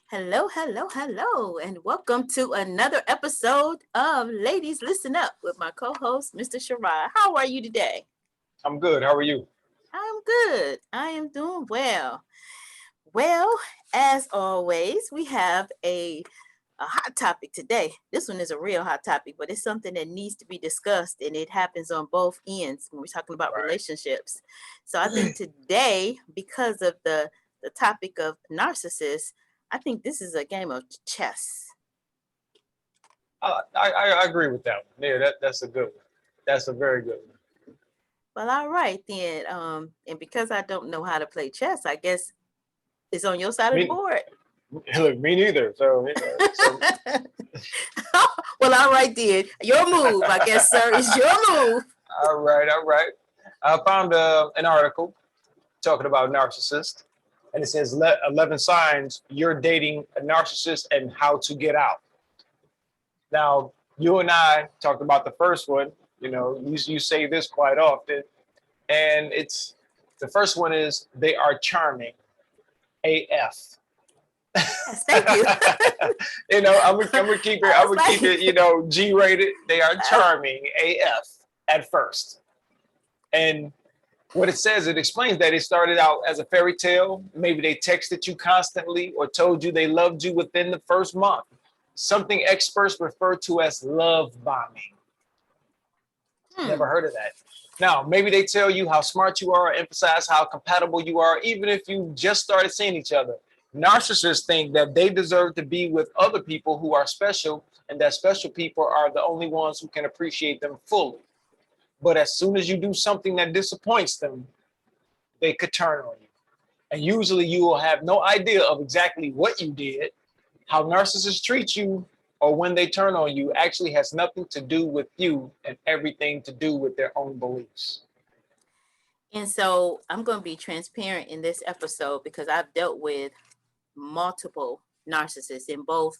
Hello, hello, hello, and welcome to another episode of Ladies Listen Up with my co-host, Mr. Shirai. How are you today? I'm good. How are you? I'm good. I am doing well. Well, as always, we have a hot topic today. This one is a real hot topic, but it's something that needs to be discussed, and it happens on both ends when we're talking about Right. relationships. So I think today, because of the topic of narcissists, I think this is a game of chess. I agree with that one. Yeah, that's a good one. That's a very good one. Well, all right then. And because I don't know how to play chess, I guess it's on your side of the Me, board. look, me neither. So Well, all right then. Your move, I guess, sir, is your move. all right, all right. I found an article talking about narcissist, and it says 11 signs you're dating a narcissist and how to get out. Now, you and I talked about the first one. You say this quite often, and it's the first one is they are charming. AF. Yes, thank you. I'm gonna keep it. I I'm was gonna keep like, it. G-rated. They are charming AF at first, and what it says, it explains that it started out as a fairy tale. Maybe they texted you constantly or told you they loved you within the first month. Something experts refer to as love bombing. Never heard of that. Now, maybe they tell you how smart you are, emphasize how compatible you are, even if you just started seeing each other. Narcissists think that they deserve to be with other people who are special, and that special people are the only ones who can appreciate them fully. But as soon as you do something that disappoints them, they could turn on you. And usually you will have no idea of exactly what you did. How narcissists treat you or when they turn on you actually has nothing to do with you and everything to do with their own beliefs. and so I'm going to be transparent in this episode because I've dealt with multiple narcissists in both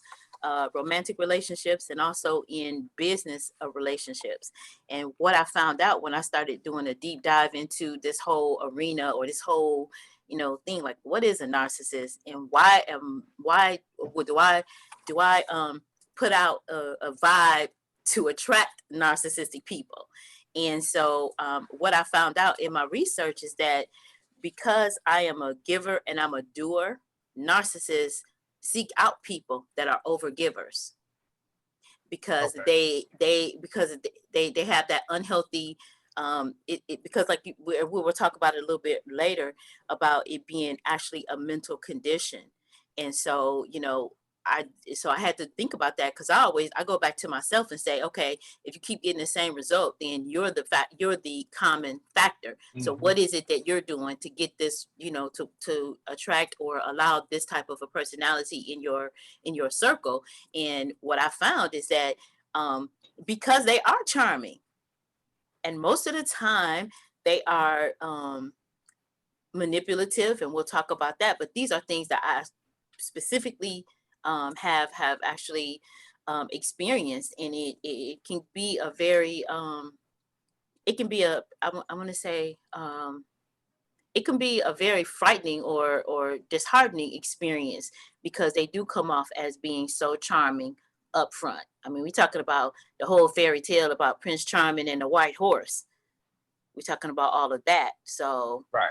romantic relationships and also in business relationships. And what I found out when I started doing a deep dive into this whole arena or this whole thing, like what is a narcissist and why do I put out a vibe to attract narcissistic people. And so what I found out in my research is that because I am a giver and I'm a doer, narcissists seek out people that are overgivers because Okay. they have that unhealthy because like we will talk about it a little bit later about it being actually a mental condition. And so I had to think about that because I go back to myself and say, okay, if you keep getting the same result, then you're the common factor. So Mm-hmm. what is it that you're doing to get this, to attract or allow this type of a personality in your circle? And what I found is that because they are charming, and most of the time they are manipulative, and we'll talk about that. But these are things that I specifically have actually experienced, and it can be a very it can be a I want to say it can be a very frightening or disheartening experience because they do come off as being so charming up front. I mean, we're talking about the whole fairy tale about Prince Charming and the white horse. We're talking about all of that. So Right.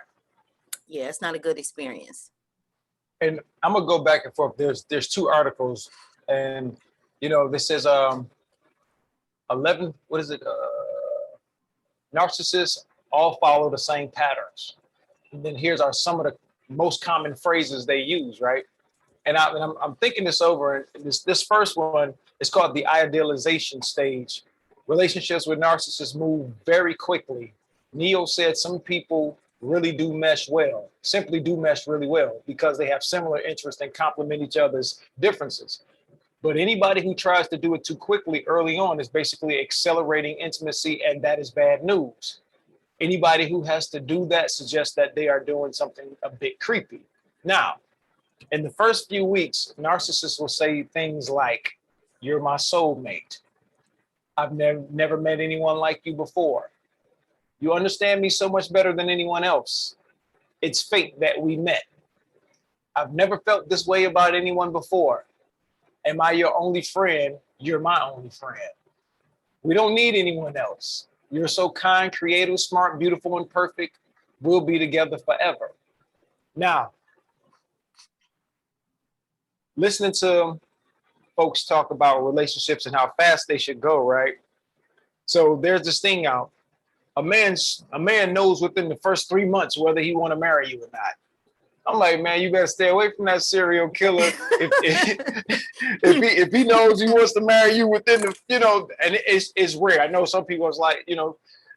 yeah, it's not a good experience. And I'm gonna go back and forth. There's two articles, and this says 11. What is it? Narcissists all follow the same patterns. And then here's some of the most common phrases they use, right? And I'm thinking this over. And this first one is called the idealization stage. Relationships with narcissists move very quickly. Neo said some people really do mesh well, simply do mesh really well because they have similar interests and complement each other's differences. But anybody who tries to do it too quickly early on is basically accelerating intimacy, and that is bad news. Anybody who has to do that suggests that they are doing something a bit creepy. Now, in the first few weeks, narcissists will say things like, "You're my soulmate. I've never met anyone like you before. You understand me so much better than anyone else. It's fate that we met." I've never felt this way about anyone before. Am I your only friend? You're my only friend. We don't need anyone else. You're so kind, creative, smart, beautiful, and perfect. We'll be together forever. Now, listening to folks talk about relationships and how fast they should go, right? So there's this thing out. A man knows within the first 3 months whether he want to marry you or not. I'm like, man, you better stay away from that serial killer. If he knows he wants to marry you within the, and it's rare. I know some people is like,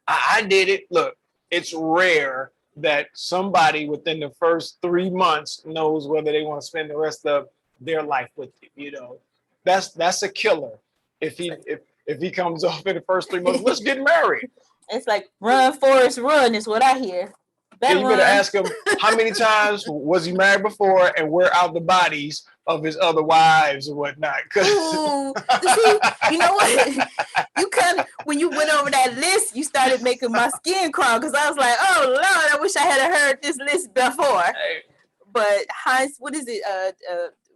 I did it. Look, it's rare that somebody within the first 3 months knows whether they want to spend the rest of their life with you. That's a killer. If he comes off in the first 3 months, let's get married. It's like run, Forrest, run is what I hear. Yeah, you better ask him how many times was he married before and where are the bodies of his other wives and whatnot. Ooh, see, you know what? You kind of, when you went over that list, you started making my skin crawl because I was like, oh Lord, I wish I had heard this list before. Hey. But what is it?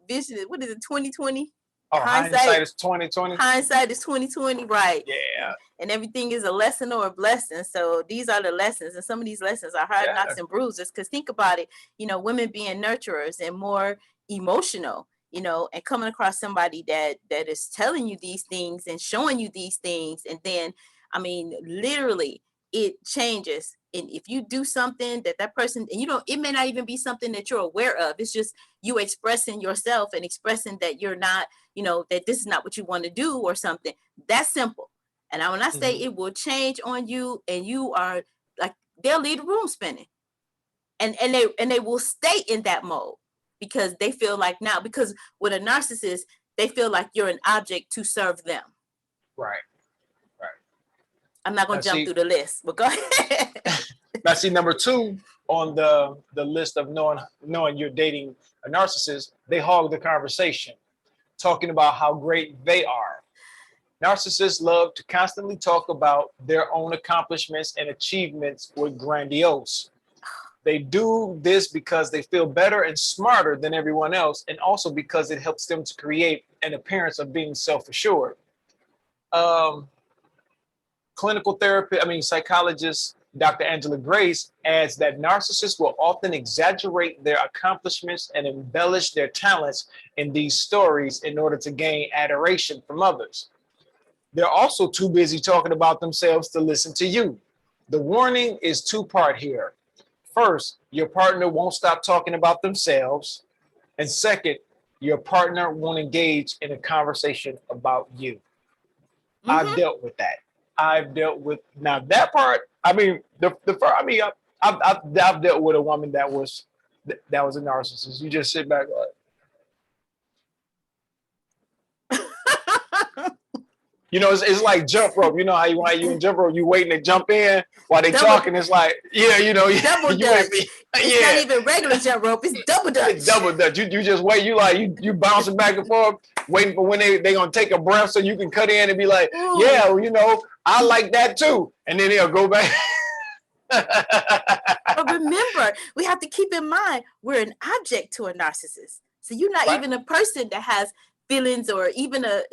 Vision. What is it? 2020. Oh, hindsight is 2020. Hindsight is 2020, right? Yeah. And everything is a lesson or a blessing. So these are the lessons, and some of these lessons are hard knocks and bruises. Because think about it, women being nurturers and more emotional, and coming across somebody that is telling you these things and showing you these things, and then, literally, it changes. And if you do something that person, and it may not even be something that you're aware of. It's just you expressing yourself and expressing that you're not, that this is not what you want to do or something. That's simple. And when I say it will change on you, and you are like, they'll leave the room spinning, and they will stay in that mode because they feel like now, because with a narcissist, they feel like you're an object to serve them. Right. I'm not going to jump through the list, but go ahead. Now, see, number 2 on the list of knowing you're dating a narcissist, they hog the conversation, talking about how great they are. Narcissists love to constantly talk about their own accomplishments and achievements with grandiose. They do this because they feel better and smarter than everyone else, and also because it helps them to create an appearance of being self-assured. Psychologist Dr. Angela Grace adds that narcissists will often exaggerate their accomplishments and embellish their talents in these stories in order to gain adoration from others. They're also too busy talking about themselves to listen to you. The warning is 2-part here. First, your partner won't stop talking about themselves. And second, your partner won't engage in a conversation about you. I've dealt with that. I've dealt with now that part. I've dealt with a woman that was a narcissist. You just sit back like, it's like jump rope. You know how you in jump rope, you waiting to jump in while they talking. It's like, double dutch. It's not even regular jump rope. It's double dutch. It's double dutch. You just wait. You bouncing back and forth, waiting for when they gonna take a breath so you can cut in and be like, I like that too, and then they'll go back. But remember, we have to keep in mind we're an object to a narcissist. So you're not even a person that has feelings or even a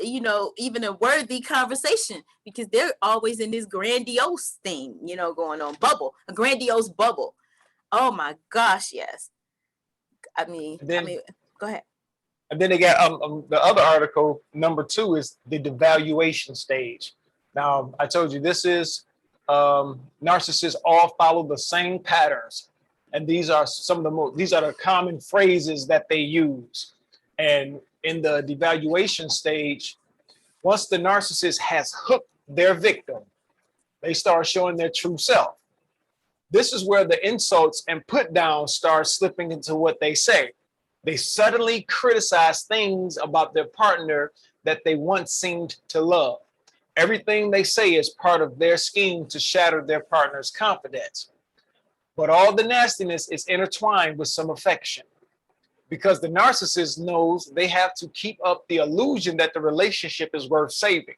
worthy conversation, because they're always in this grandiose thing, going on, a grandiose bubble. Oh my gosh, yes. Go ahead. And then they got the other article, number 2, is the devaluation stage. Now, I told you this is narcissists all follow the same patterns, and these are the common phrases that they use. And in the devaluation stage, once the narcissist has hooked their victim, they start showing their true self. This is where the insults and put downs start slipping into what they say. They suddenly criticize things about their partner that they once seemed to love. Everything they say is part of their scheme to shatter their partner's confidence. But all the nastiness is intertwined with some affection, because the narcissist knows they have to keep up the illusion that the relationship is worth saving.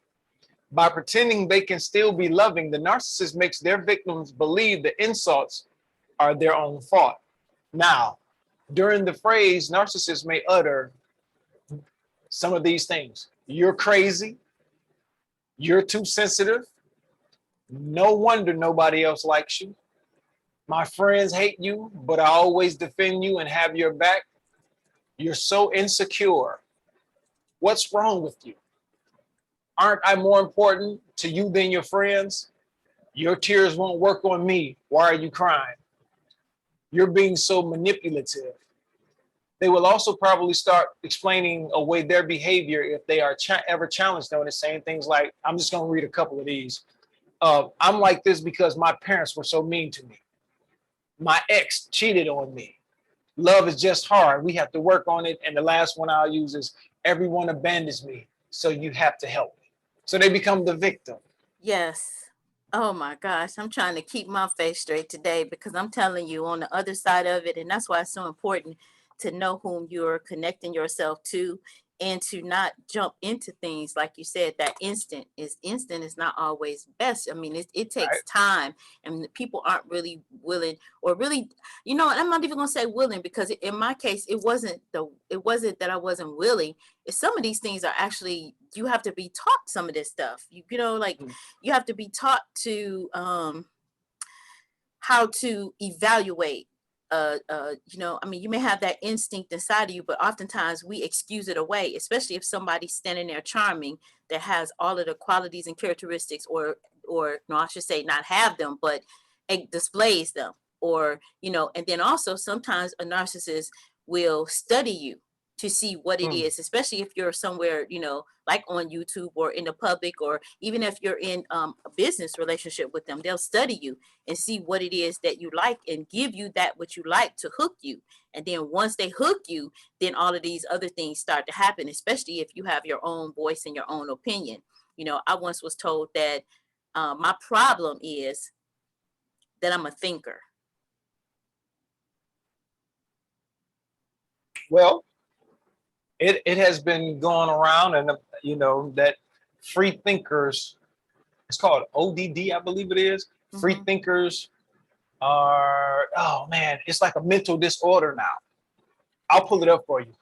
By pretending they can still be loving, the narcissist makes their victims believe the insults are their own fault. Now, during the phrase, narcissists may utter some of these things. You're crazy. You're too sensitive. No wonder nobody else likes you. My friends hate you, but I always defend you and have your back. You're so insecure. What's wrong with you? Aren't I more important to you than your friends? Your tears won't work on me. Why are you crying? You're being so manipulative. They will also probably start explaining away their behavior if they are ever challenged on it, saying things like, I'm just going to read a couple of these. I'm like this because my parents were so mean to me. My ex cheated on me. Love is just hard. We have to work on it. And the last one I'll use is, everyone abandons me, so you have to help me. So they become the victim. Yes. Oh my gosh, I'm trying to keep my face straight today because I'm telling you on the other side of it. And that's why it's so important to know whom you're connecting yourself to and to not jump into things. Like you said, that instant is not always best. I mean, it takes Right. time, and people aren't really willing, or really, you know, I'm not even gonna say willing, because in my case, it wasn't that I wasn't willing. It's some of these things are actually, you have to be taught some of this stuff. You know, like you have to be taught to how to evaluate. You know, I mean, you may have that instinct inside of you, but oftentimes we excuse it away, especially if somebody's standing there charming that has all of the qualities and characteristics, or no, I should say not have them, but it displays them, or, you know, and then also sometimes a narcissist will study you to see what it is, especially if you're somewhere, you know, like on YouTube or in the public, or even if you're in a business relationship with them, they'll study you and see what it is that you like and give you that what you like to hook you. And then once they hook you, then all of these other things start to happen, especially if you have your own voice and your own opinion. You know, I once was told that my problem is that I'm a thinker. Well, it has been going around, and you know that free thinkers, it's called ODD, I believe it is. Free thinkers are, oh man, it's like a mental disorder now. I'll pull it up for you.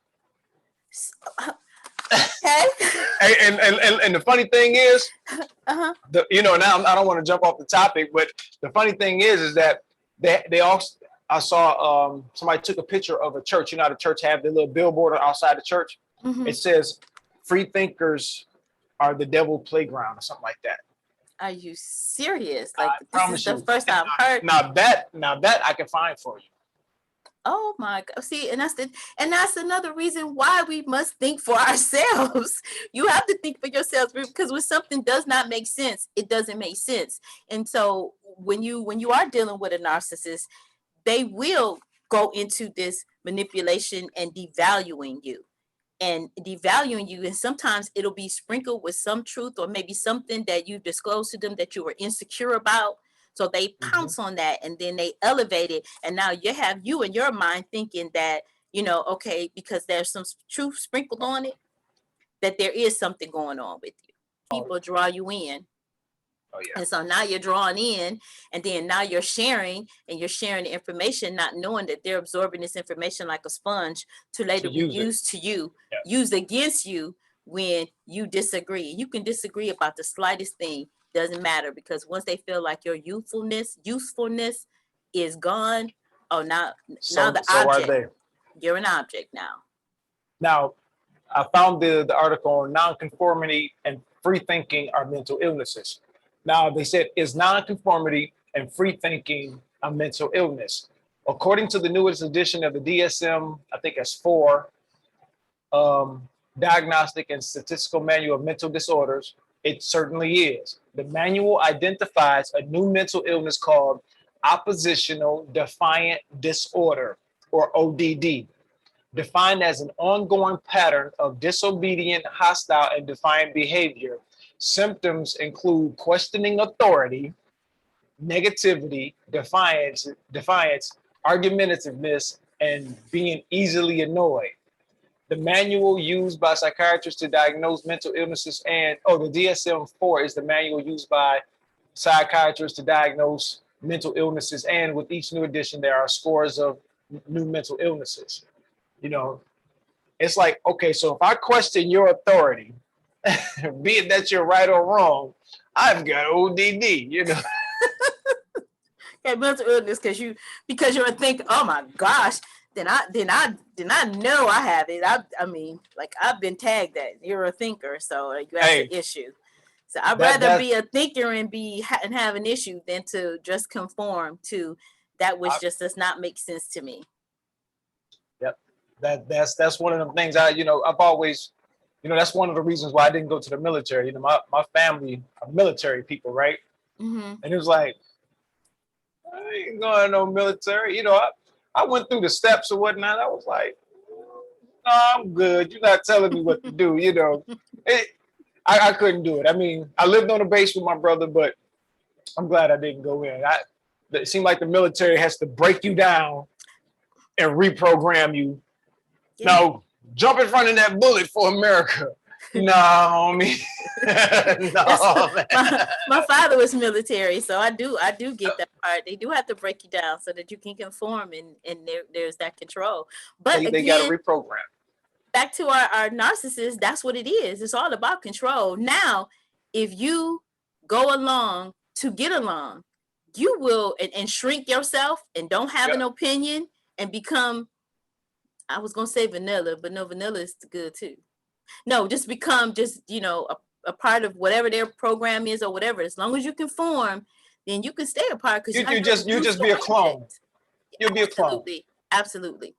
Okay. And the funny thing is, you know, now I don't want to jump off the topic, but the funny thing is that they also, I saw somebody took a picture of a church. You know how the church have the little billboard outside the church? It says, free thinkers are the devil playground, or something like that. Are you serious? Like, I this is the first I've heard. Now that I can find for you. Oh my God. See, and that's another reason why we must think for ourselves. You have to think for yourselves, because when something does not make sense, it doesn't make sense. And so when you are dealing with a narcissist, they will go into this manipulation and devaluing you. And sometimes it'll be sprinkled with some truth, or maybe something that you disclosed to them that you were insecure about. So they pounce on that, and then they elevate it. And now you have you in your mind thinking that, you know, okay, because there's some truth sprinkled on it, that there is something going on with you. People draw you in. Oh, yeah. And so now you're drawn in, and then now you're sharing the information, not knowing that they're absorbing this information like a sponge to later be used to you, used against you when you disagree. You can disagree about the slightest thing, doesn't matter, because once they feel like your usefulness is gone, oh, now the object, you're an object now. Now, I found the article on nonconformity and free thinking are mental illnesses. Now, they said, is nonconformity and free thinking a mental illness? According to the newest edition of the DSM, I think it's 4, Diagnostic and Statistical Manual of Mental Disorders, it certainly is. The manual identifies a new mental illness called oppositional defiant disorder, or ODD, defined as an ongoing pattern of disobedient, hostile, and defiant behavior. Symptoms include questioning authority, negativity, defiance, argumentativeness, and being easily annoyed. The manual used by psychiatrists to diagnose mental illnesses, and the DSM-4 is the manual used by psychiatrists to diagnose mental illnesses. And with each new edition, there are scores of new mental illnesses. You know, it's like, okay, so if I question your authority, be it that you're right or wrong, I've got ODD, you know. Yeah, mental illness because you're a thinker. Oh my gosh, then I know I have it. I mean, like I've been tagged that you're a thinker, so you have an issue. So I'd rather be a thinker and have an issue than to just conform to that which just does not make sense to me. Yep, that's one of the things I've always, that's one of the reasons why I didn't go to the military. You know, my family are military people, right? Mm-hmm. And it was like, I ain't going to no military. You know, I went through the steps or whatnot. I was like, no, I'm good. You're not telling me what to do. You know, I couldn't do it. I mean, I lived on the base with my brother, but I'm glad I didn't go in. It seemed like the military has to break you down and reprogram you. Yeah. Now, jump in front of that bullet for America. No, me. No, my father was military, so I do get that part. They do have to break you down so that you can conform, and there's that control. But they got to reprogram. Back to our narcissist, that's what it is. It's all about control. Now, if you go along to get along, you will and shrink yourself and don't have an opinion and become, I was gonna say vanilla, but no, vanilla is good too. No, just become a part of whatever their program is or whatever. As long as you conform, then you can stay a part because you just be a clone. You'll be a clone. Absolutely.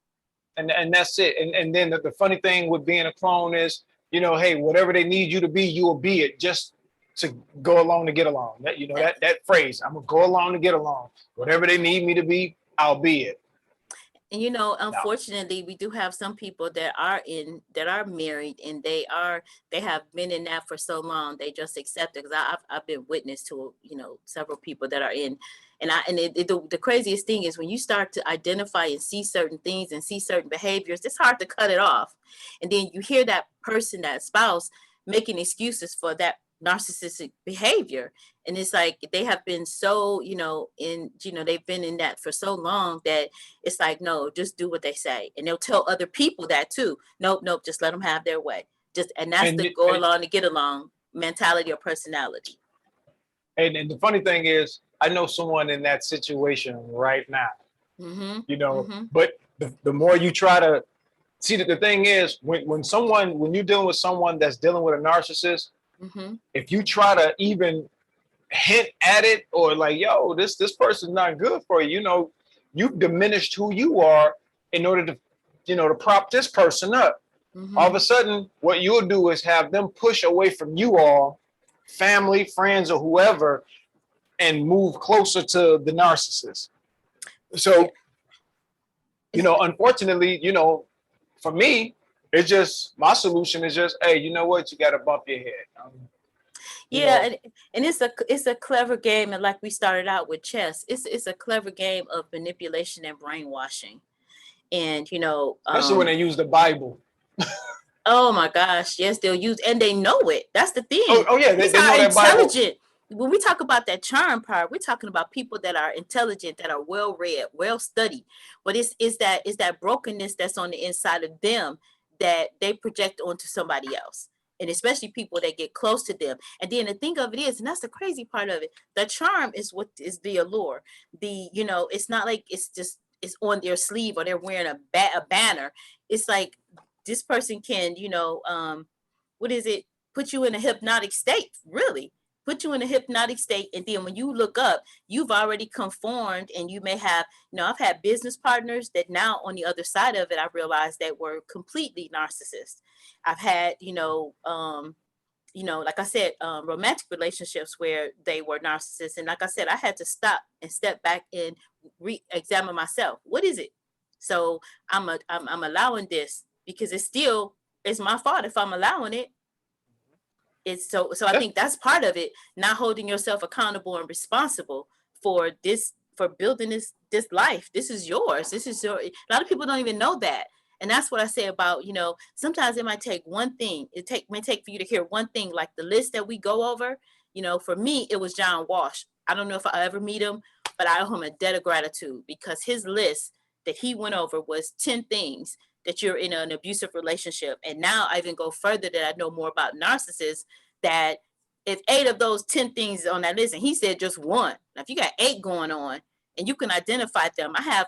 And that's it. And then the funny thing with being a clone is, hey, whatever they need you to be, you will be it just to go along to get along. That phrase, I'm gonna go along to get along. Whatever they need me to be, I'll be it. And unfortunately, we do have some people that are married and they have been in that for so long. They just accept it. Because I've been witness to several people that are in, and the craziest thing is when you start to identify and see certain things and see certain behaviors, it's hard to cut it off. And then you hear that person, that spouse, making excuses for that narcissistic behavior, and it's like they have been so they've been in that for so long that it's like, no, just do what they say. And they'll tell other people that too. Nope, just let them have their way. And that's the go along to get along mentality or personality. And the funny thing is, I know someone in that situation right now. Mm-hmm. But the more you try to see, that the thing is, when you're dealing with someone that's dealing with a narcissist, mm-hmm. if you try to even hint at it or like, yo, this person's not good for you, you've diminished who you are in order to, to prop this person up. Mm-hmm. All of a sudden, what you'll do is have them push away from you all, family, friends, or whoever, and move closer to the narcissist. So, unfortunately, for me, it's just, my solution is just, hey, you know what? You got to bump your head. And it's a clever game. And like we started out with chess, it's a clever game of manipulation and brainwashing. And, especially when they use the Bible. Oh my gosh. Yes, they'll use, and they know it. That's the thing. Oh yeah. They know that intelligent. Bible. When we talk about that charm part, we're talking about people that are intelligent, that are well read, well studied. But it's that brokenness that's on the inside of them that they project onto somebody else. And especially people that get close to them. And then the thing of it is, and that's the crazy part of it, the charm is what is the allure. It's not like it's on their sleeve or they're wearing a banner. It's like this person can, put you in a hypnotic state, really. Put you in a hypnotic state. And then when you look up, you've already conformed, and you may have, I've had business partners that now on the other side of it, I realized that were completely narcissists. I've had, like I said, romantic relationships where they were narcissists. And like I said, I had to stop and step back and re-examine myself. What is it? So I'm allowing this because it's my fault if I'm allowing it. It's so I think that's part of it, not holding yourself accountable and responsible for this, for building this life. This is yours. A lot of people don't even know that. And that's what I say about, sometimes it might take one thing. May take for you to hear one thing, like the list that we go over. For me, it was John Walsh. I don't know if I ever meet him, but I owe him a debt of gratitude because his list that he went over was 10 things that you're in an abusive relationship. And now I even go further that I know more about narcissists, that if 8 of those 10 things on that list, and he said just one. Now, if you got 8 going on and you can identify them, I have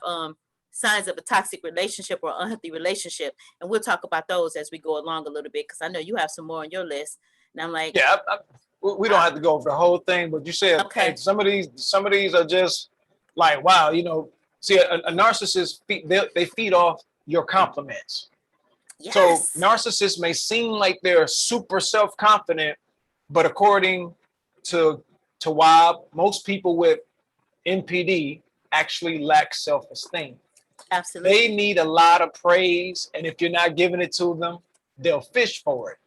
signs of a toxic relationship or unhealthy relationship. And we'll talk about those as we go along a little bit, because I know you have some more on your list. And I'm like, yeah, we don't have to go over the whole thing, but you said, okay, hey, some of these are just like, wow, see, a narcissist, they feed off your compliments. yes. So narcissists may seem like they're super self-confident, but according to Wob, most people with NPD actually lack self-esteem. Absolutely. They need a lot of praise, and if you're not giving it to them, they'll fish for it.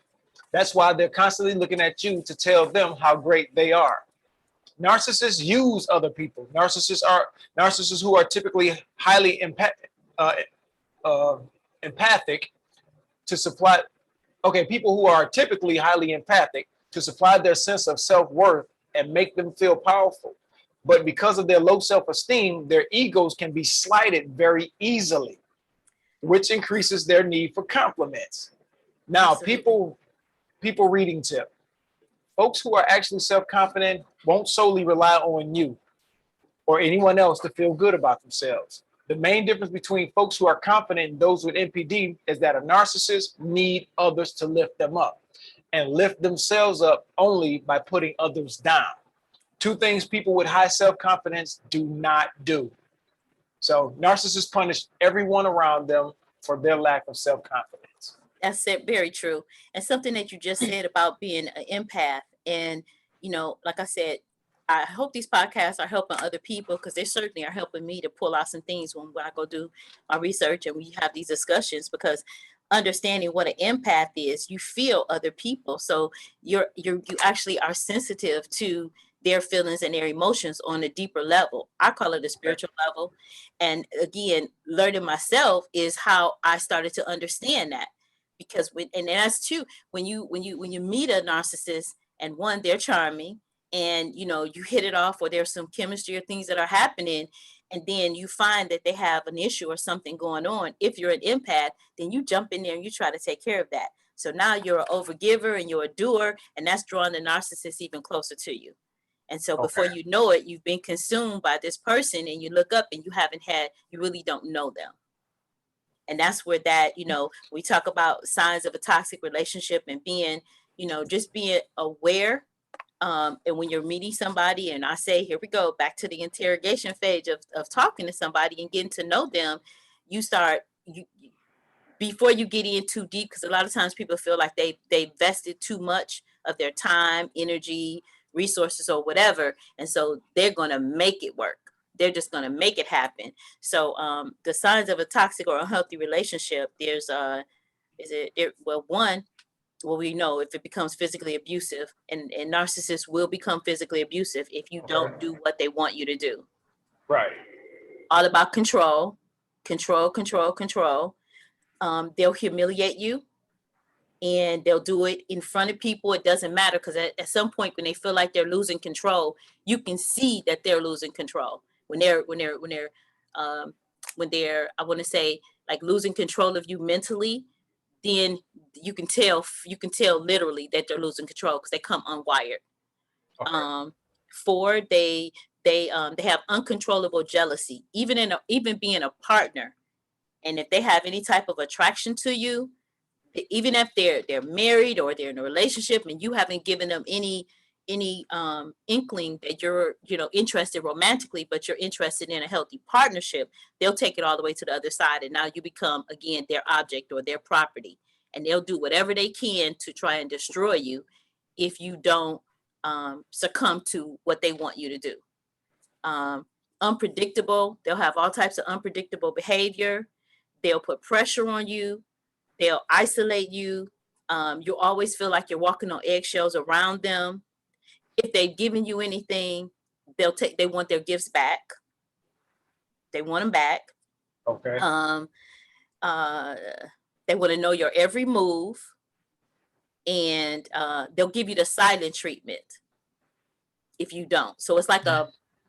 That's why they're constantly looking at you to tell them how great they are. Narcissists use other people. Narcissists who are typically highly empathic to supply. Okay, people who are typically highly empathic to supply their sense of self-worth and make them feel powerful. But because of their low self-esteem, their egos can be slighted very easily, which increases their need for compliments. Now, Absolutely. people reading tip. Folks who are actually self-confident won't solely rely on you or anyone else to feel good about themselves. The main difference between folks who are confident and those with NPD is that a narcissist need others to lift them up and lift themselves up only by putting others down. 2 things people with high self-confidence do not do. So narcissists punish everyone around them for their lack of self-confidence. That's it, very true. And something that you just said about being an empath. And, like I said, I hope these podcasts are helping other people, because they certainly are helping me to pull out some things when I go do my research and we have these discussions, because understanding what an empath is, you feel other people. So you actually are sensitive to their feelings and their emotions on a deeper level. I call it a spiritual level. And again, learning myself is how I started to understand that. Because and that's too, when you meet a narcissist, and one, they're charming, and you hit it off, or there's some chemistry or things that are happening, and then you find that they have an issue or something going on. If you're an empath, then you jump in there and you try to take care of that. So now you're an overgiver and you're a doer, and that's drawing the narcissist even closer to you. And so before you know it, you've been consumed by this person, and you look up and you really don't know them. And that's where that, we talk about signs of a toxic relationship, and being, just being aware. And when you're meeting somebody, and I say, here we go, back to the interrogation phase of talking to somebody and getting to know them, before you get in too deep, because a lot of times people feel like they vested too much of their time, energy, resources, or whatever. And so they're going to make it work. They're just going to make it happen. So the signs of a toxic or unhealthy relationship, there's one, well, we know if it becomes physically abusive, and narcissists will become physically abusive if you don't do what they want you to do. Right. All about control. They'll humiliate you, and they'll do it in front of people. It doesn't matter, because at some point when they feel like they're losing control, you can see that they're losing control. When they're I want to say, like, losing control of you mentally, then you can tell literally that they're losing control, because they come unwired. Okay. 4, they have uncontrollable jealousy, even being a partner. And if they have any type of attraction to you, even if they're married or they're in a relationship, and you haven't given them any inkling that you're interested romantically, but you're interested in a healthy partnership, they'll take it all the way to the other side, and now you become, again, their object or their property, and they'll do whatever they can to try and destroy you if you don't succumb to what they want you to do. Unpredictable, they'll have all types of unpredictable behavior. They'll put pressure on you. They'll isolate you. You'll always feel like you're walking on eggshells around them. If they've given you anything, they want their gifts back. They want them back. Okay. They want to know your every move, and they'll give you the silent treatment if you don't. So it's like a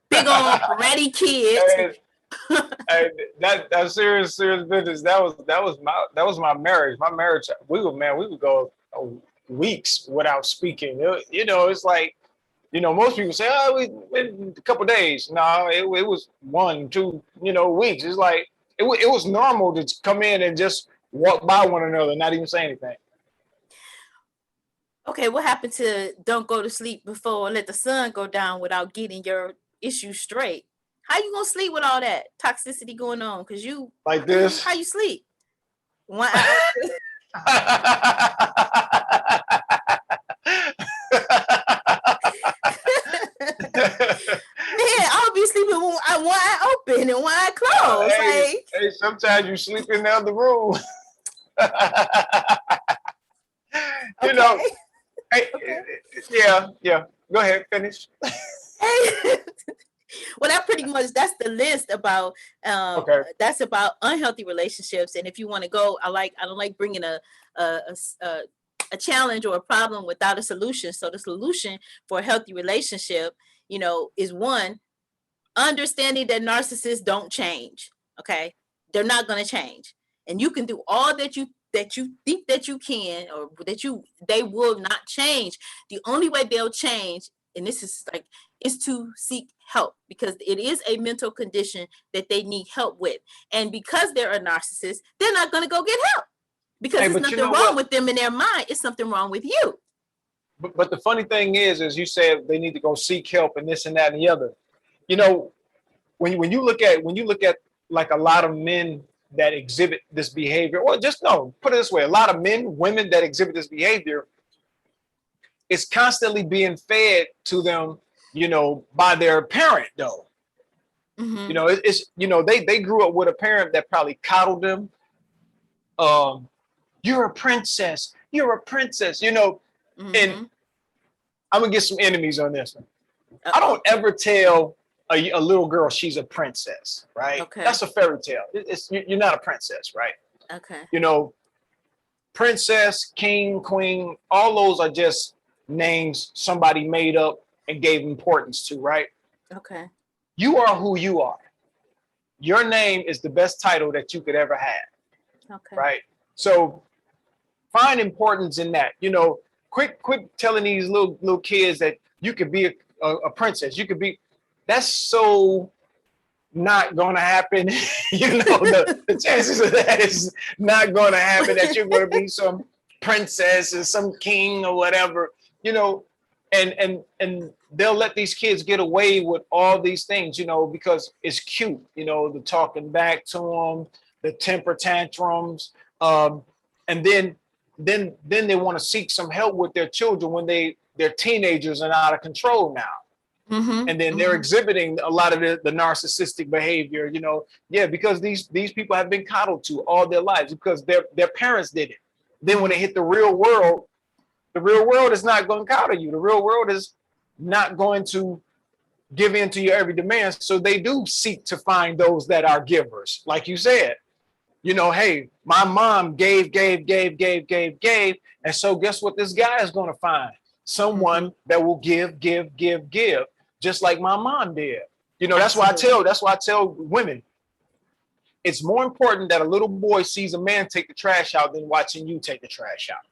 big old bratty kid. Hey, that's serious business. That was my marriage. My marriage, we would go weeks without speaking. It's like, most people say, oh, we a couple days. No, it was 1, 2, weeks. It's like it was normal to come in and just walk by one another, not even say anything. Okay, what happened to don't go to sleep before let the sun go down without getting your issues straight? How you gonna sleep with all that toxicity going on? Cause you Like this. how you sleep? One eye open. Man, I'll be sleeping with one eye open and one eye closed. Hey, sometimes you sleep in the other room. Okay. Hey, Okay. yeah. Go ahead, finish. Hey. Well, that's the list about Okay. that's about unhealthy relationships. And if you want to go, I don't like bringing a challenge or a problem without a solution. So the solution for a healthy relationship, is one, understanding that narcissists don't change. Okay, they're not going to change, and you can do all that you think that you can, or they will not change. The only way they'll change, and this is is to seek help, because it is a mental condition that they need help with. And because they're a narcissist, they're not going to go get help, because Hey, there's but you nothing know wrong what? with them in their mind. It's something wrong with you. But the funny thing is, as you said, they need to go seek help and this and that and the other. When you look at like a lot of men that exhibit this behavior, or just no, put it this way, a lot of men, women that exhibit this behavior, it's constantly being fed to them, by their parent though. Mm-hmm. They grew up with a parent that probably coddled them. You're a princess. You're a princess. And Mm-hmm. I'm gonna get some enemies on this one. I Uh-oh. don't ever tell a little girl she's a princess, right? Okay. That's a fairy tale. You're not a princess, right? Okay. Princess, king, queen, all those are just names somebody made up and gave importance to, right? Okay. You are who you are. Your name is the best title that you could ever have, Okay. right? So find importance in that. Quit telling these little kids that you could be a princess. You could be. That's so not going to happen. The chances of that is not going to happen, that you're going to be some princess or some king or whatever, and they'll let these kids get away with all these things, because it's cute, the talking back to them, the temper tantrums, and then they want to seek some help with their children when they're teenagers and out of control now. Mm-hmm. And then they're exhibiting a lot of the narcissistic behavior, because these people have been coddled to all their lives because their parents did it. Then when they hit the real world is not going to coddle you. The real world is not going to give in to your every demand. So they do seek to find those that are givers. Like you said, hey, my mom gave. And so guess what this guy is going to find? Someone that will give, just like my mom did. That's why I tell women, it's more important that a little boy sees a man take the trash out than watching you take the trash out.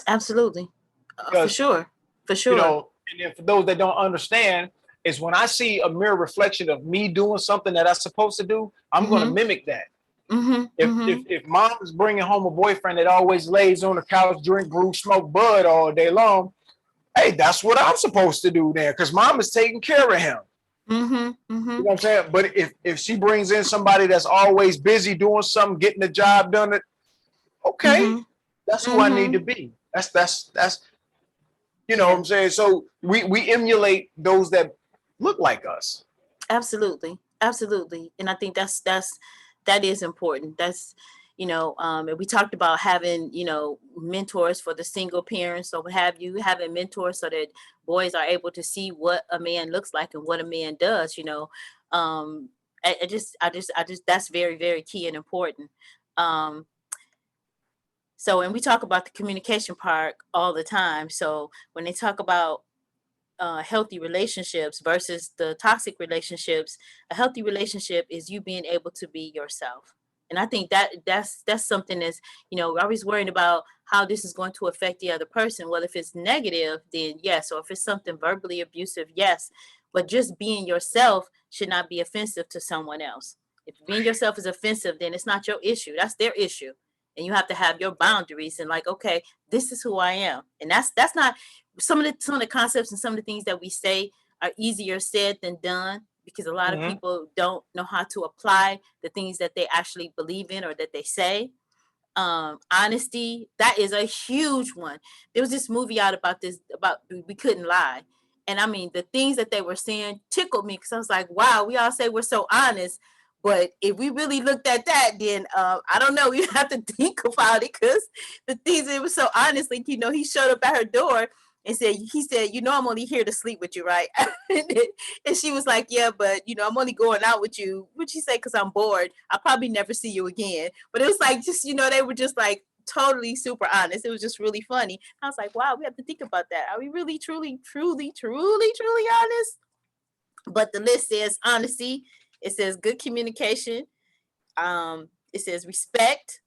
Absolutely. For sure. And then for those that don't understand, is when I see a mirror reflection of me doing something that I'm supposed to do, I'm going to mimic that. If mom is bringing home a boyfriend that always lays on the couch, drink brew, smoke bud all day long, hey, that's what I'm supposed to do there, because mom is taking care of him. You know what I'm saying? But if she brings in somebody that's always busy doing something, getting the job done, okay, that's who I need to be. That's what I'm saying. So we emulate those that look like us. Absolutely. And I think that is important. That's, and we talked about having, mentors for the single parents, or what have you, having mentors so that boys are able to see what a man looks like and what a man does, I just, that's very, very key and important. So, and we talk about the communication part all the time. So when they talk about healthy relationships versus the toxic relationships. A healthy relationship is you being able to be yourself. And I think that's something that's, we're always worrying about how this is going to affect the other person. Well, if it's negative, then yes. Or if it's something verbally abusive, yes. But just being yourself should not be offensive to someone else. If being yourself is offensive, then it's not your issue. That's their issue. And you have to have your boundaries and like, okay, this is who I am. And that's not some of the concepts and some of the things that we say are easier said than done, because a lot of people don't know how to apply the things that they actually believe in or that they say. Honesty, that is a huge one. There was this movie out about we couldn't lie. And I mean, the things that they were saying tickled me, because I was like, wow, we all say we're so honest. But if we really looked at that, then I don't know, we have to think about it, because the things that were so honest, like, he showed up at her door and he said, I'm only here to sleep with you, right? And she was like, yeah, but, I'm only going out with you. What'd she say? Because I'm bored. I'll probably never see you again. But it was like, just, they were just like totally super honest. It was just really funny. I was like, wow, we have to think about that. Are we really, truly, truly, truly, truly honest? But the list says honesty. It says good communication. It says respect,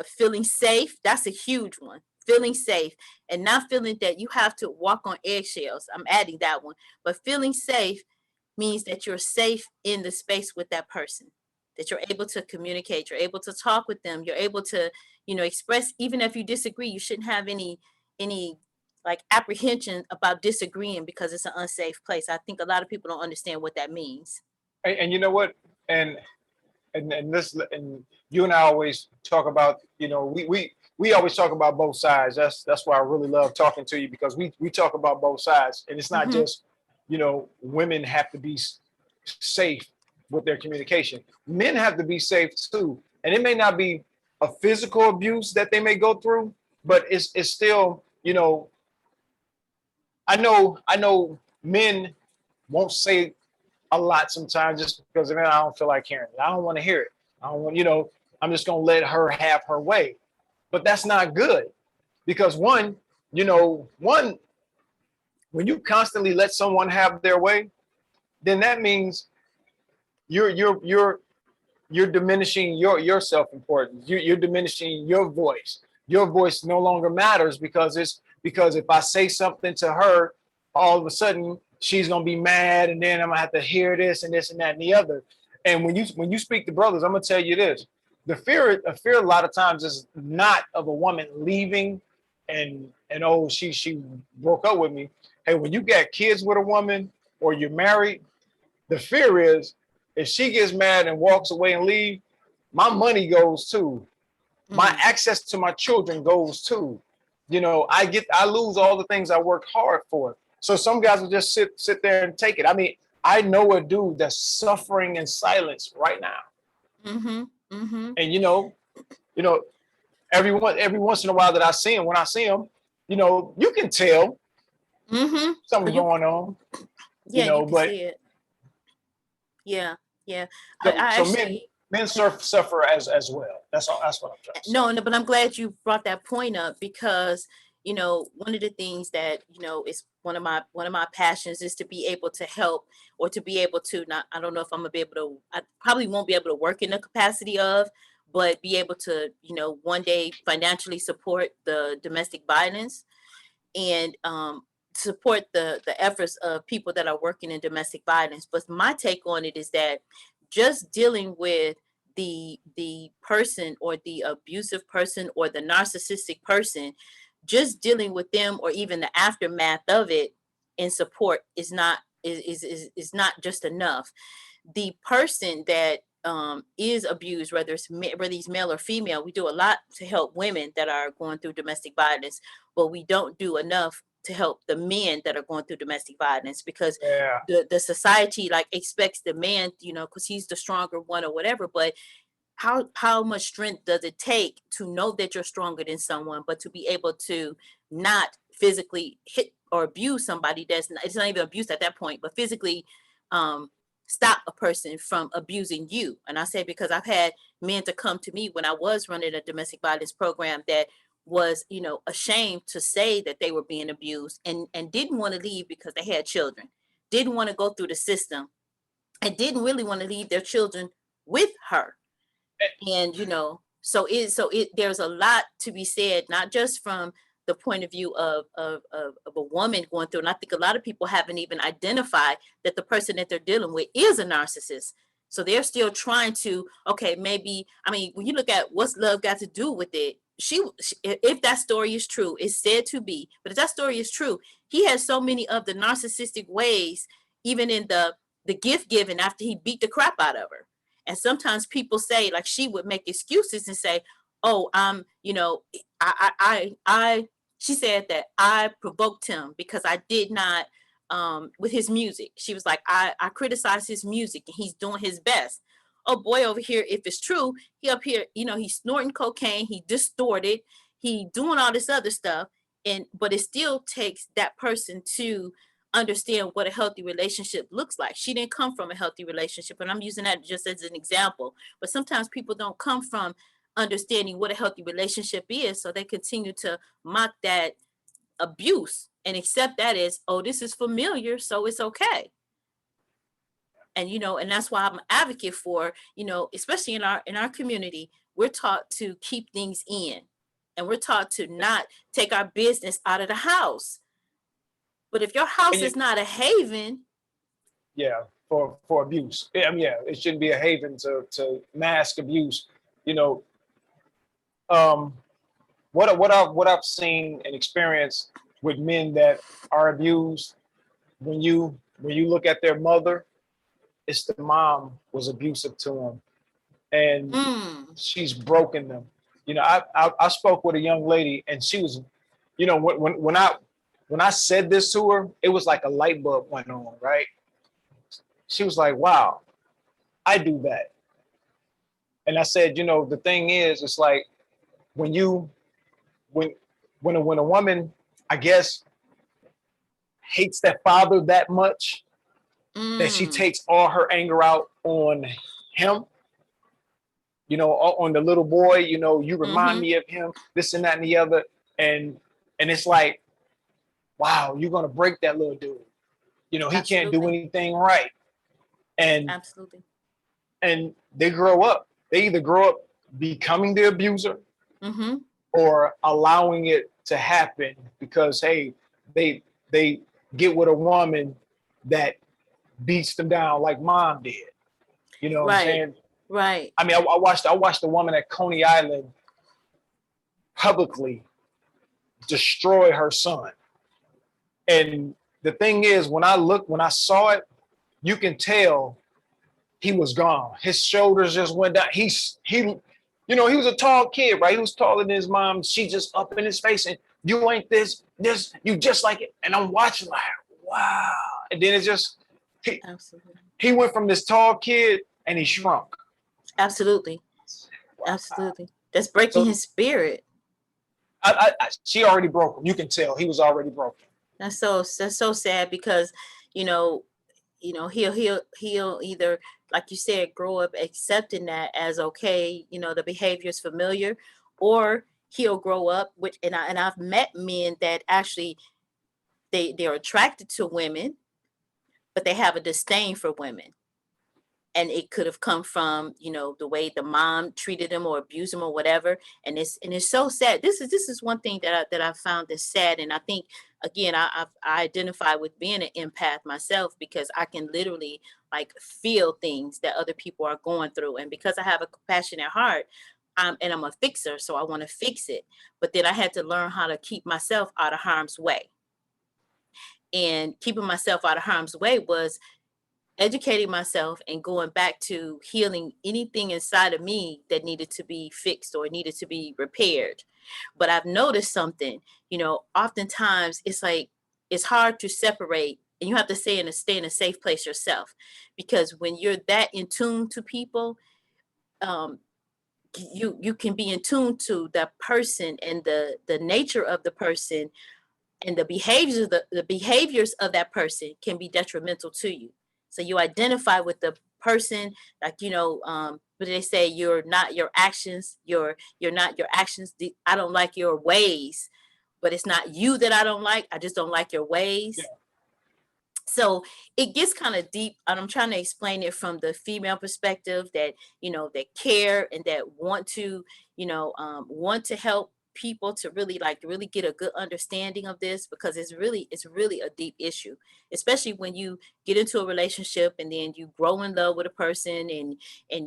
feeling safe. That's a huge one. Feeling safe and not feeling that you have to walk on eggshells. I'm adding that one. But feeling safe means that you're safe in the space with that person, that you're able to communicate, you're able to talk with them, you're able to, express, even if you disagree. You shouldn't have any like apprehension about disagreeing because it's an unsafe place. I think a lot of people don't understand what that means. And you know what? And you and I always talk about, we always talk about both sides. That's why I really love talking to you, because we talk about both sides, and it's not just, women have to be safe with their communication. Men have to be safe too, and it may not be a physical abuse that they may go through, but it's still, I know men won't say a lot sometimes just because, man, I don't feel like hearing it. I don't want to hear it. I don't want, I'm just going to let her have her way. But that's not good, because one, when you constantly let someone have their way, then that means you're diminishing your self-importance. You're diminishing your voice. Your voice no longer matters, because if I say something to her, all of a sudden she's gonna be mad, and then I'm gonna have to hear this and this and that and the other. And when you speak to brothers, I'm gonna tell you this: the fear a lot of times is not of a woman leaving and oh, she broke up with me. Hey, when you got kids with a woman or you're married, the fear is if she gets mad and walks away and leave, my money goes too. My access to my children goes too. I lose all the things I worked hard for. So some guys will just sit there and take it. I mean, I know a dude that's suffering in silence right now. And every once in a while that I see him, when I see him, you can tell something's going on. Yeah, you can see it. Yeah. So men suffer as well. That's all. That's what I'm trying to say. No, but I'm glad you brought that point up, because one of the things that is one of my passions is to be able to help, or to be able to not. I don't know if I'm gonna be able to. I probably won't be able to work in the capacity of, but be able to one day financially support the domestic violence and support the efforts of people that are working in domestic violence. But my take on it is that just dealing with the person, or the abusive person, or the narcissistic person, just dealing with them, or even the aftermath of it in support is not just enough. The person that is abused, whether he's male or female, we do a lot to help women that are going through domestic violence, but we don't do enough to help the men that are going through domestic violence, because the society like expects the man, because he's the stronger one or whatever. But how much strength does it take to know that you're stronger than someone, but to be able to not physically hit or abuse somebody it's not even abuse at that point, but physically stop a person from abusing you? And I say, because I've had men to come to me when I was running a domestic violence program that was, ashamed to say that they were being abused, and didn't want to leave because they had children, didn't want to go through the system, and didn't really want to leave their children with her. And there's a lot to be said, not just from the point of view of a woman going through. And I think a lot of people haven't even identified that the person that they're dealing with is a narcissist. So they're still trying to, okay, maybe, I mean, when you look at what's love got to do with it, if that story is true, it's said to be, but if that story is true, he has so many of the narcissistic ways, even in the gift giving after he beat the crap out of her. And sometimes people say, like, she would make excuses and say, oh, she said that I provoked him because I did not, with his music. She was like, I criticize his music and he's doing his best. Oh boy, over here, if it's true, he up here, he's snorting cocaine, he distorted, he doing all this other stuff. But it still takes that person to understand what a healthy relationship looks like. She didn't come from a healthy relationship, and I'm using that just as an example. But sometimes people don't come from understanding what a healthy relationship is, so they continue to mock that abuse and accept that as, oh, this is familiar, so it's okay. And and that's why I'm an advocate for, especially in our community, we're taught to keep things in, and we're taught to not take our business out of the house. But if your house is not a haven, for abuse, it shouldn't be a haven to mask abuse. What I've seen and experienced with men that are abused, when you look at their mother, it's the mom was abusive to them, and she's broken them. I spoke with a young lady, and she was, when I said this to her, it was like a light bulb went on, right? She was like, wow, I do that. And I said, the thing is, it's like when a woman, I guess, hates that father that much, that she takes all her anger out on him, on the little boy, you remind me of him, this and that and the other. And it's like, wow, you're going to break that little dude. He can't do anything right. And absolutely. And they grow up. They either grow up becoming the abuser or allowing it to happen because, hey, they get with a woman that beats them down like mom did. You know what I'm saying? Right. I mean, I watched a woman at Coney Island publicly destroy her son. And the thing is, when I saw it, you can tell he was gone. His shoulders just went down. He was a tall kid, right? He was taller than his mom. She just up in his face and you ain't this, you just like it. And I'm watching like, wow. And then it's just, he went from this tall kid and he shrunk. Absolutely. Wow. Absolutely. That's breaking his spirit. She already broke him. You can tell he was already broken. That's so sad because, he'll either, like you said, grow up accepting that as okay, the behavior is familiar, or he'll grow up with, and I've met men that actually they're attracted to women, but they have a disdain for women. And it could have come from, the way the mom treated him or abused him or whatever. And it's so sad. This is one thing that I found is sad. And I think, again, I identify with being an empath myself because I can literally feel things that other people are going through. And because I have a compassionate heart, and I'm a fixer, so I want to fix it. But then I had to learn how to keep myself out of harm's way. And keeping myself out of harm's way was educating myself and going back to healing anything inside of me that needed to be fixed or needed to be repaired. But I've noticed something, oftentimes it's hard to separate, and you have to stay in a safe place yourself, because when you're that in tune to people, you can be in tune to that person and the nature of the person, and the behaviors of that person can be detrimental to you. So you identify with the person, like, but they say you're not your actions, you're not your actions. I don't like your ways, but it's not you that I don't like. I just don't like your ways. Yeah. So it gets kind of deep, and I'm trying to explain it from the female perspective that, that care and that want to help people to really get a good understanding of this, because it's really a deep issue, especially when you get into a relationship and then you grow in love with a person, and and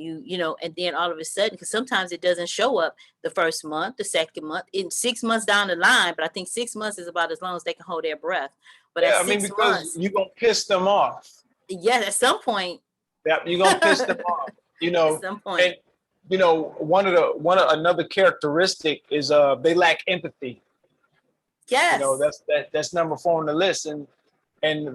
then all of a sudden, because sometimes it doesn't show up the first month, the second month, in 6 months down the line, but I think 6 months is about as long as they can hold their breath. But yeah, because you're gonna piss them off. Yeah, at some point. Yeah, you're gonna piss them off. At some point. And another characteristic is they lack empathy. Yes. That's number 4 on the list. And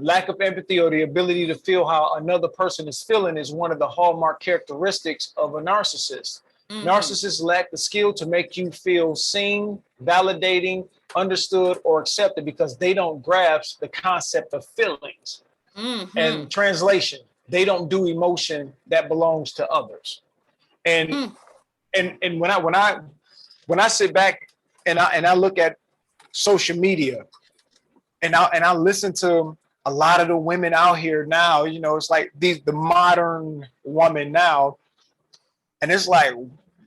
lack of empathy, or the ability to feel how another person is feeling, is one of the hallmark characteristics of a narcissist. Mm-hmm. Narcissists lack the skill to make you feel seen, validating, understood, or accepted, because they don't grasp the concept of feelings. Mm-hmm. And translation, they don't do emotion that belongs to others. And and when I sit back and I look at social media, and I listen to a lot of the women out here now, it's like the modern woman now, and it's like,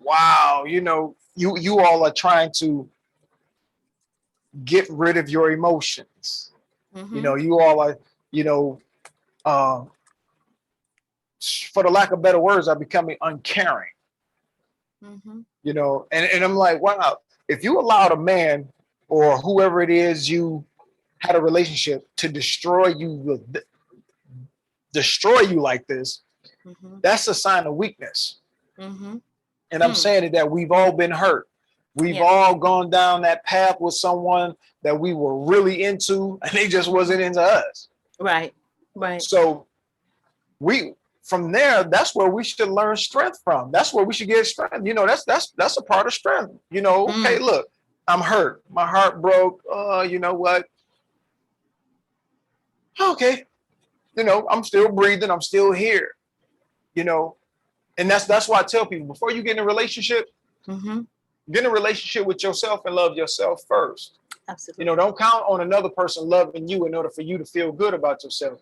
wow, you all are trying to get rid of your emotions. Mm-hmm. You all are, for the lack of better words, are becoming uncaring. Mm-hmm. And I'm like, wow, if you allowed a man or whoever it is you had a relationship to destroy you like this, mm-hmm. that's a sign of weakness. Mm-hmm. And I'm saying that we've all been hurt. We've all gone down that path with someone that we were really into, and they just wasn't into us. Right. So from there, that's where we should learn strength from. That's where we should get strength. That's a part of strength. Okay, look, I'm hurt. My heart broke. You know what? Okay. I'm still breathing. I'm still here. And that's why I tell people, before you get in a relationship, mm-hmm. get in a relationship with yourself and love yourself first. Absolutely. Don't count on another person loving you in order for you to feel good about yourself.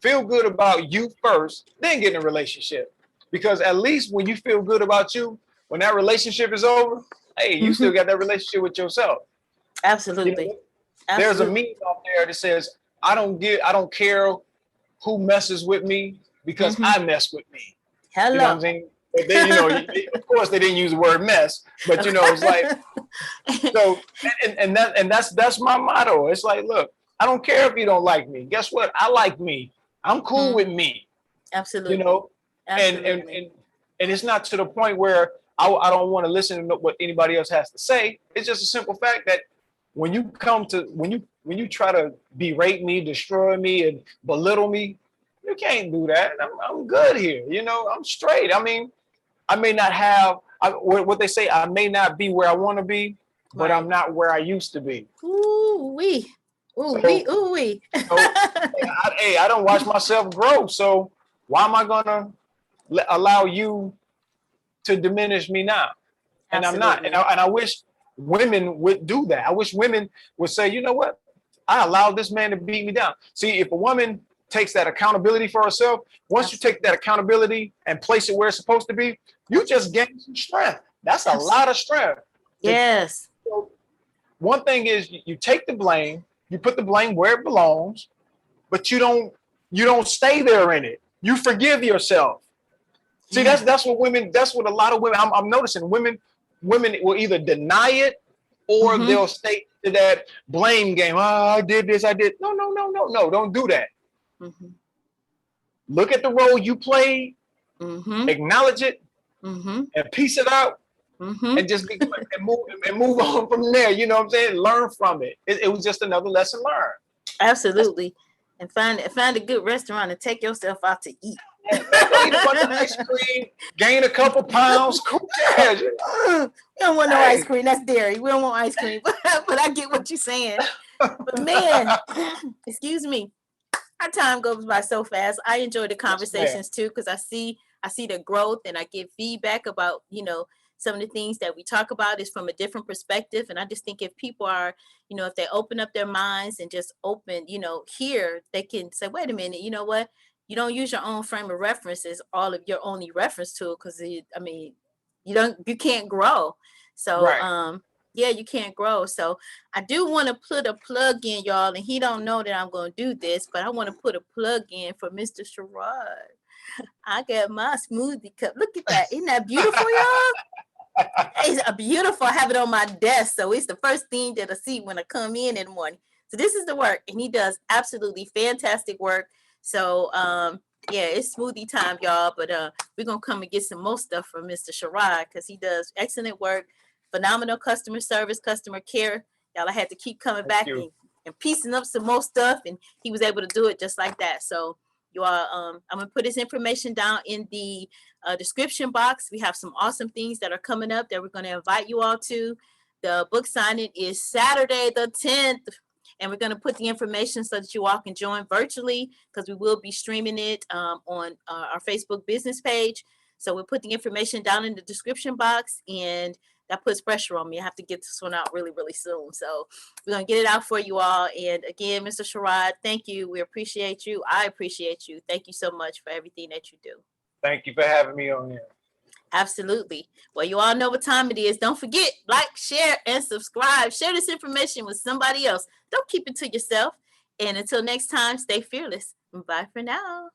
Feel good about you first, then get in a relationship. Because at least when you feel good about you, when that relationship is over, hey, you mm-hmm. still got that relationship with yourself. Absolutely. There's a meme out there that says, I don't care who messes with me, because mm-hmm. I mess with me. Hello. You know what I'm saying? But they, of course, they didn't use the word mess, but it's like, so, and that's my motto. It's like, look, I don't care if you don't like me. Guess what? I like me. I'm cool with me. Absolutely. Absolutely. And it's not to the point where I don't want to listen to what anybody else has to say. It's just a simple fact that when you try to berate me, destroy me, and belittle me, you can't do that. I'm good here. I'm straight. I mean, I may not have what they say. I may not be where I want to be, but I'm not where I used to be. Ooh-wee. Ooh-wee. I don't watch myself grow. So why am I going to allow you to diminish me now? And Absolutely. I'm not. And I wish women would do that. I wish women would say, you know what? I allowed this man to beat me down. See, if a woman takes that accountability for herself, once you take that accountability and place it where it's supposed to be, you just gain some strength. That's a lot of strength. Yes. So one thing is you take the blame, you put the blame where it belongs, but you don't stay there in it. You forgive yourself. See, that's what a lot of women, I'm noticing women will either deny it or mm-hmm. they'll stay to that blame game. Oh, I did this, I did. No, don't do that. Mm-hmm. Look at the role you played, mm-hmm. acknowledge it, mm-hmm. and piece it out, mm-hmm. and just move on from there. You know what I'm saying? Learn from it. It was just another lesson learned. Absolutely. And find a good restaurant and take yourself out to eat. Eat a bunch of ice cream, gain a couple pounds. Cool. Yeah. We don't want no ice cream. That's dairy. We don't want ice cream. But I get what you're saying. But man, excuse me. Our time goes by so fast. I enjoy the Yes, ma'am. conversations too, because I see the growth, and I get feedback about, some of the things that we talk about is from a different perspective. And I just think if people are, if they open up their minds and just open, here, they can say, wait a minute, you know what? You don't use your own frame of reference as all of your only reference tool, because I mean, you can't grow. So Right. yeah, you can't grow. So I do want to put a plug in, y'all, and he don't know that I'm going to do this, but I want to put a plug in for Mr. Sherrod. I got my smoothie cup. Look at that. Isn't that beautiful, y'all? It's a beautiful. I have it on my desk. So it's the first thing that I see when I come in the morning. So this is the work. And he does absolutely fantastic work. So yeah, it's smoothie time, y'all. But we're gonna come and get some more stuff from Mr. Sherrod, because he does excellent work, phenomenal customer service, customer care. Y'all, I had to keep coming Thank back you. and piecing up some more stuff, and he was able to do it just like that. So you all, I'm gonna put his information down in the description box. We have some awesome things that are coming up that we're going to invite you all to. The book signing is Saturday the 10th, and we're going to put the information so that you all can join virtually, because we will be streaming it on our Facebook business page. So we'll put the information down in the description box, and that puts pressure on me. I have to get this one out really, really soon. So we're going to get it out for you all. And again, Mr. Sherrod, thank you. We appreciate you. I appreciate you. Thank you so much for everything that you do. Thank you for having me on here. Absolutely. Well, you all know what time it is. Don't forget, like, share, and subscribe. Share this information with somebody else. Don't keep it to yourself. And until next time, stay fearless. Bye for now.